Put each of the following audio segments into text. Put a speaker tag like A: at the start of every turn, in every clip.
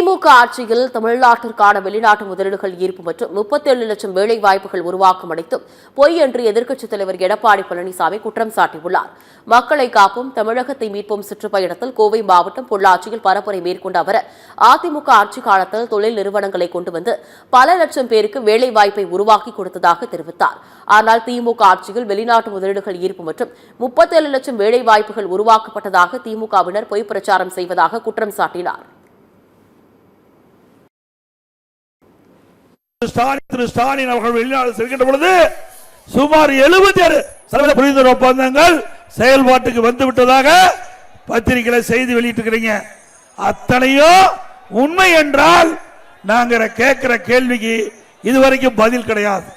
A: திமுக ஆட்சியில் தமிழ்நாட்டிற்கான வெளிநாட்டு முதலீடுகள் ஈர்ப்பு மற்றும் 37 லட்சம் வேலை வாய்ப்புகள் உருவாக்கும் அனைத்தும் பொய் என்று எதிர்க்கட்சித் தலைவர் எடப்பாடி பழனிசாமி குற்றம் சாட்டியுள்ளார். மக்களை காப்போம் தமிழகத்தை மீட்போம் சுற்றுப்பயணத்தில் கோவை மாவட்டம் பொள்ளாச்சியில் பரப்புரை மேற்கொண்ட அவர் அதிமுக ஆட்சி காலத்தில் தொழில் நிறுவனங்களை கொண்டு வந்து பல லட்சம் பேருக்கு வேலை வாய்ப்பை உருவாக்கி கொடுத்ததாக தெரிவித்தார். ஆனால் திமுக ஆட்சியில் வெளிநாட்டு முதலீடுகள் ஈர்ப்பு மற்றும் 37 லட்சம் வேலை வாய்ப்புகள் உருவாக்கப்பட்டதாக திமுகவினர் பொய் பிரச்சாரம் செய்வதாக குற்றம் சாட்டினார்.
B: ஸ்டாலின் அவர்கள் வெளிநாடு செல்கின்ற பொழுது சுமார் 76 புரிந்துணர்வு ஒப்பந்தங்கள் செயல்பாட்டுக்கு வந்துவிட்டதாக பத்திரிகைகளை செய்தி வெளியிட்டிருக்கிறீங்க. அத்தனையும் உண்மை என்றால் நாங்கள் கேட்கிற கேள்விக்கு இதுவரைக்கும் பதில் கிடையாது.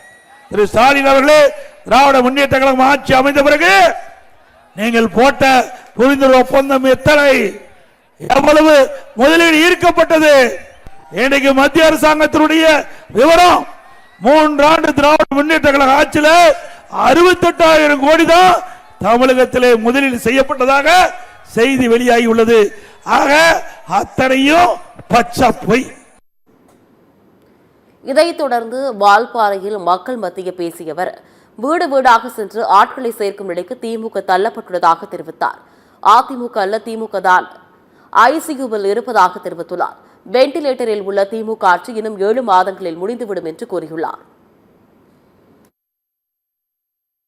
B: திரு ஸ்டாலின் அவர்களே, திராவிட முன்னேற்ற கழகம் ஆட்சி அமைந்த பிறகு நீங்கள் போட்ட புரிந்துணர்வு ஒப்பந்தம் எத்தனை, எவ்வளவு முதலீடு ஈர்க்கப்பட்டது? இன்றைக்கு மத்திய அரசாங்கத்தினுடைய விவரம் 3 ஆண்டு திராவிட முன்னேற்ற கழக ஆட்சியில் 68,000 கோடி தான் தமிழகத்திலே முதலீடு செய்யப்பட்டதாக செய்தி வெளியாகி உள்ளது. ஆக அத்தனையும் பச்சை பொய்.
A: இதைத் தொடர்ந்து வால்பாறையில் மக்கள் மத்திய பேசியவர் வீடு வீடாக சென்று ஆட்களை சேர்க்கும் நிலைக்கு திமுக தள்ளப்பட்டுள்ளதாக தெரிவித்தார். அதிமுக அல்ல, திமுக தான் ஐசியூவில் இருப்பதாக தெரிவித்துள்ளார். வெண்டிலேட்டரில் உள்ள திமுக ஆட்சி இன்னும் 7 மாதங்களில் முடிந்துவிடும் என்று கூறியுள்ளார்.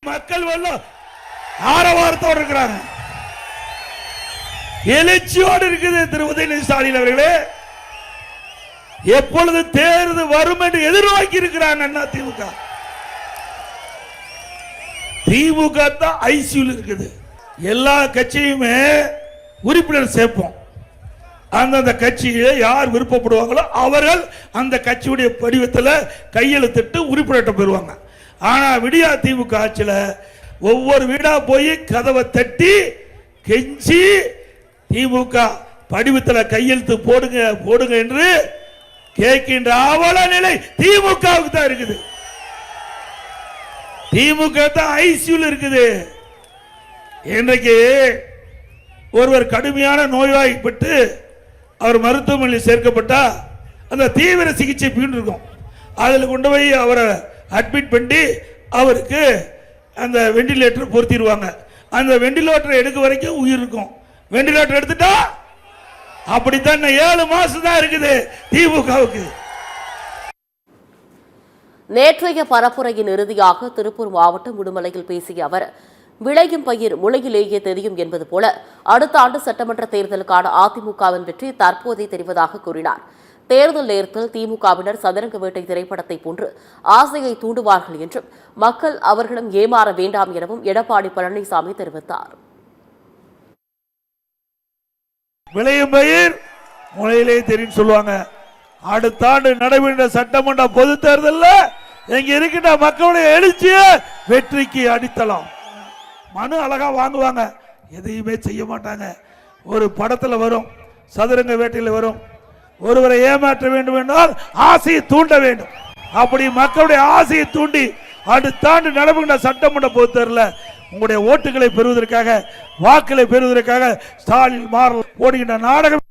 B: மக்கள் ஆரவாரத்தோடு இருக்கிறாங்க, எழுச்சியோடு இருக்குது. திரு உதயநிதி ஸ்டாலின் அவர்களே, எப்பொழுது தேர்தல் வரும் என்று எதிர்நோக்கி இருக்கிறாங்க. திமுக தான் ஐசியூல இருக்குது. எல்லா கட்சியுமே உறுப்பினர் சேர்ப்போம். அந்தந்த கட்சியை யார் விருப்பப்படுவாங்களோ அவர்கள் அந்த கட்சியுடைய படிவத்தில் கையெழுத்திட்டு உறுப்பினர்கிட்ட பெறுவாங்க. ஆனா விடியா திமுக ஆட்சியில் ஒவ்வொரு வீடா போய் கதவை தட்டி கெஞ்சி திமுக படிவத்தில் கையெழுத்து போடுங்க போடுங்க என்று கேட்கின்ற அவல நிலை திமுகவுக்கு தான் இருக்குது. திமுக தான் ஐசியூல இருக்குது. இன்றைக்கு ஒருவர் கடுமையான நோய்வாய்ப்பட்டு அவர் மருத்துவமனையில் சேர்க்கப்பட்டா அந்த தீவிர சிகிச்சை பிரிவு இருக்கும், அதில் கொண்டு போய் அவரை அட்மிட் பண்ணி அவருக்கு அந்த வெண்டிலேட்டர் பொருத்திடுவாங்க. அந்த வெண்டிலேட்டர் எடுக்க வரைக்கும் உயிர் இருக்கும். வெண்டிலேட்டர் எடுத்துட்டா அப்படித்தான் 7 மாசம் தான் இருக்குது திமுகவுக்கு.
A: நேற்றைய பரப்புரையின் இறுதியாக திருப்பூர் மாவட்டம் உடுமலையில் பேசிய அவர் விளையும் பயிர் முளையிலேயே தெரியும் என்பது போல அடுத்த ஆண்டு சட்டமன்ற தேர்தலுக்கான அதிமுகவின் வெற்றி தற்போதே தெரிவதாக கூறினார். தேர்தல் நேரத்தில் திமுகவினர் சதுரங்க வேட்டை திரைப்படத்தை போன்று ஆசையை தூண்டுவார்கள் என்றும் மக்கள் அவர்களும் ஏமாற வேண்டாம் எனவும் எடப்பாடி பழனிசாமி தெரிவித்தார்.
B: விளையும் பயிர் முளையிலே தெரியும் சொல்லுவாங்க. அடுத்த ஆண்டு நடைபெற்ற சட்டமன்ற பொது தேர்தலில் எங்க இருக்கின்ற மக்களுடைய எழுச்சிய வெற்றிக்கு அடித்தளம். மனு அழகா வாங்குவாங்க, எதையுமே செய்ய மாட்டாங்க. ஒரு படத்துல வரும், சதுரங்க வேட்டையில் வரும், ஒருவரை ஏமாற்ற வேண்டும் என்றால் ஆசையை தூண்ட வேண்டும். அப்படி மக்களுடைய ஆசையை தூண்டி அடுத்த ஆண்டு நடைபெறுகின்ற சட்டமன்ற பொது தேர்தலில் உங்களுடைய ஓட்டுகளை பெறுவதற்காக, வாக்குகளை பெறுவதற்காக ஸ்டாலின் மாறல் போடுகின்ற நாடகம்